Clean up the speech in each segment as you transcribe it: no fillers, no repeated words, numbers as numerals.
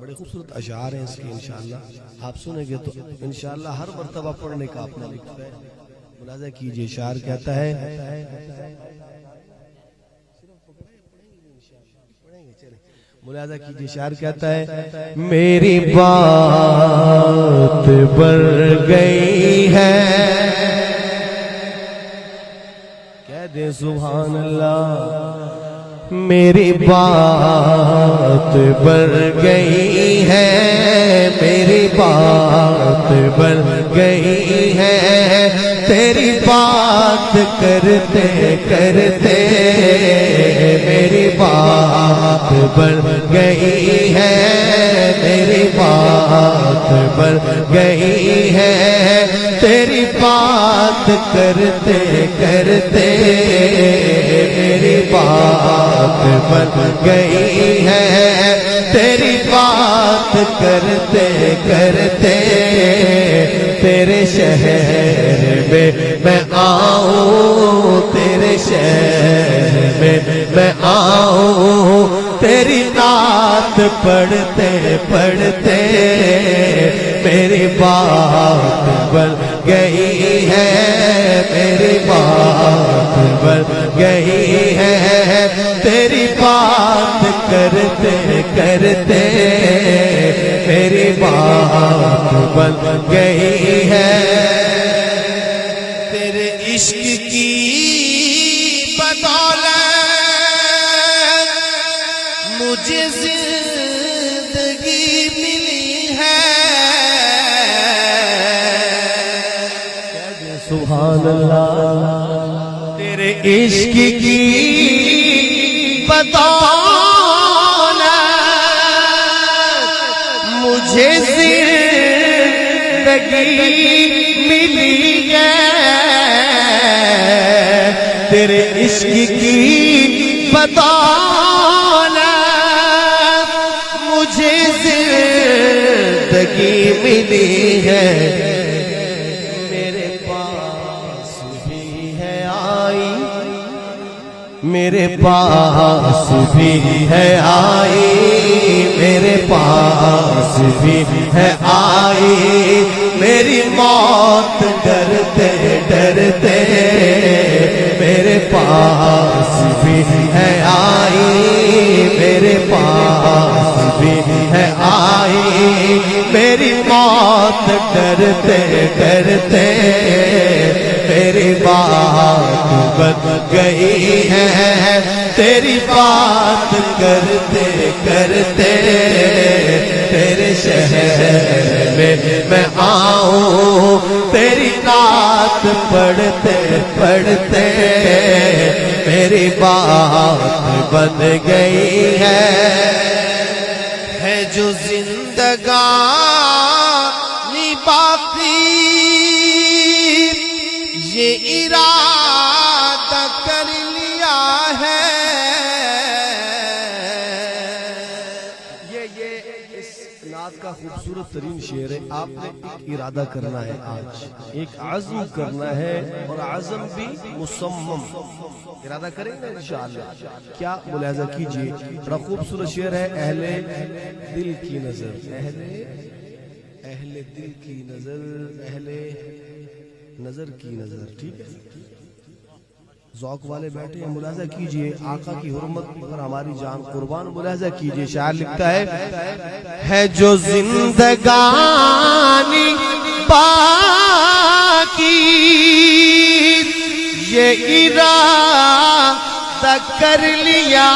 بڑے خوبصورت اشعار ہیں اس کے، انشاءاللہ آپ سنیں گے تو انشاءاللہ ہر مرتبہ پڑھنے کا اپنا لطف ہے۔ ملاحظہ کیجئے، اشعار کہتا ہے ملاحظہ کیجئے، اشعار کہتا ہے میری بات بڑھ گئی ہے، کہہ دے سبحان اللہ، میری بات بڑھ گئی ہے، میری بات بڑھ گئی ہے، تیری بات کرتے کرتے میری بات بڑھ گئی ہے، میری بات بڑھ گئی ہے، تیری بات کرتے کرتے میری بات بڑھ گئی ہے، تیری بات کرتے کرتے تیرے شہر میں آؤں، تیرے شہر میں آؤں، تیری نعت پڑھتے پڑھتے میری بات بڑھ گئی ہے، میری بات بڑھ گئی ہے، تیری بات کرتے کرتے میری بات بڑھ گئی ہے، تیرے عشق کی بدولت مجھے زندگی ملی ہے، سبحان اللہ، تیرے عشق کی بدولت مجھے زندگی ملی ہے، تیرے عشق کی بدولت مجھے زندگی ملی ہے، میرے پاس بھی ہے آئی، میرے پاس بھی ہے آئی، میرے پاس بھی ہے آئی، میری موت ڈرتے ڈرتے میرے پاس بھی ہے آئی، میرے پاس بھی ہے آئی، میری موت ڈرتے ڈرتے میری بات بن گئی ہے، تیری بات کرتے کرتے تیرے شہر میں آؤں، تیری نعت پڑھتے پڑھتے میری بات بن گئی ہے جو زندگانی باقی یہ ارادہ کر لیا ہے، یہ اس نعت کا خوبصورت ترین شعر ہے۔ آپ نے ایک ارادہ کرنا ہے، آج ایک عزم کرنا ہے، اور عزم بھی مصمم ارادہ کریں گے انشاءاللہ۔ کیا ملاحظہ کیجئے، بڑا خوبصورت شعر ہے، اہل دل کی نظر، اہل دل کی نظر، اہل نظر کی نظر، ٹھیک ہے، ذوق والے بیٹھے ہیں، ملاحظہ کیجئے، آقا کی حرمت پر ہماری جان قربان، ملاحظہ کیجئے، شاعر لکھتا ہے جو زندگانی باقی یہ ارادہ کر لیا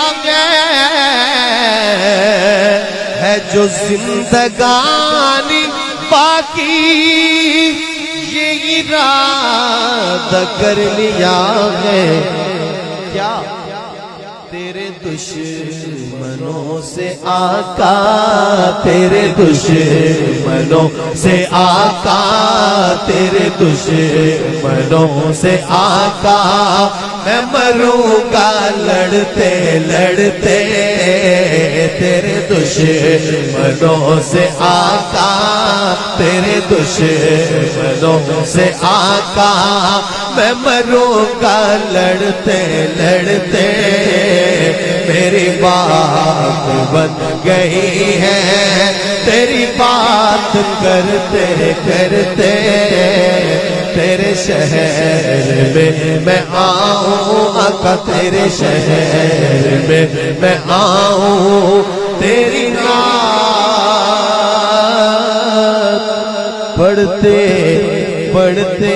ہے جو زندگانی باقی یہ ارادہ کر لیا ہے، کیا تیرے دشمنوں سے آقا، تیرے دشمنوں سے آقا، تیرے دشمنوں سے آقا میں مروں گا لڑتے لڑتے، تیرے دشمنوں سے آقا، تیرے دشمنوں سے آقا میں مروں گا لڑتے لڑتے، میری بات بن گئی ہے، تیری بات کرتے کرتے تیرے شہر میں آؤں آقا، تیرے شہر میں آؤں، تیری نعت پڑھتے پڑھتے